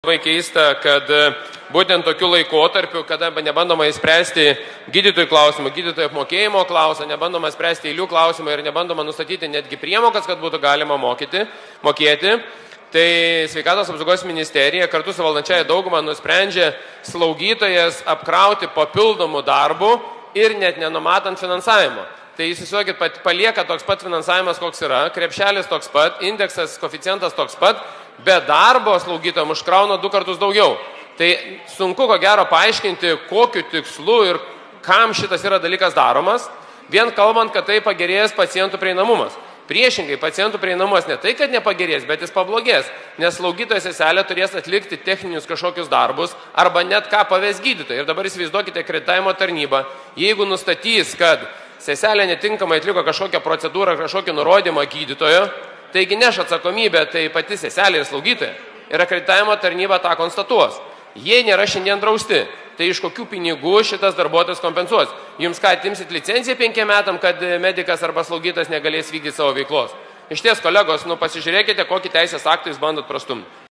Labai keista, kad būtent tokiu laikotarpiu, kada nebandoma įspręsti gydytojų klausimą, gydytojų apmokėjimo klausimą, nebandoma spręsti eilių klausimą ir nebandoma nustatyti netgi priemokas, kad būtų galima mokėti, tai Sveikatos apsaugos ministerija kartu su valdančiaja dauguma nusprendžia slaugytojas apkrauti papildomų darbų ir net nenumatant finansavimo. Tai įsivaizduokit, palieka toks pat finansavimas, koks yra, krepšelis toks pat, indeksas, koeficientas toks pat, bet darbo slaugytojam užkrauna 2 kartus daugiau. Tai sunku ko gero paaiškinti, kokiu tikslu ir kam šitas yra dalykas daromas, vien kalbant, kad tai pagerės pacientų prieinamumas. Priešingai, pacientų prieinamumas ne tai, kad nepagerės, bet jis pablogės, nes slaugytojas seselė turės atlikti techninius kažkokius darbus arba net ką pavės gydytojai. Ir dabar įsivaizduokite akreditavimo tarnybą, jeigu nustatys, kad seselė netinkamai atliko kažkokią procedūrą, kažkokį nurodymą gydytojo, taigi neš atsakomybę tai pati seselė ir slaugytoja. Ir akreditavimo tarnyba tą konstatuos. Jie nėra šiandien drausti. Tai iš kokių pinigų šitas darbuotojas kompensuos? Jums ką, atimsit licenciją 5 metam, kad medikas arba slaugytojas negalės vykdyti savo veiklos? Iš ties, kolegos, pasižiūrėkite, kokį teisės aktą jūs bandot prastumti.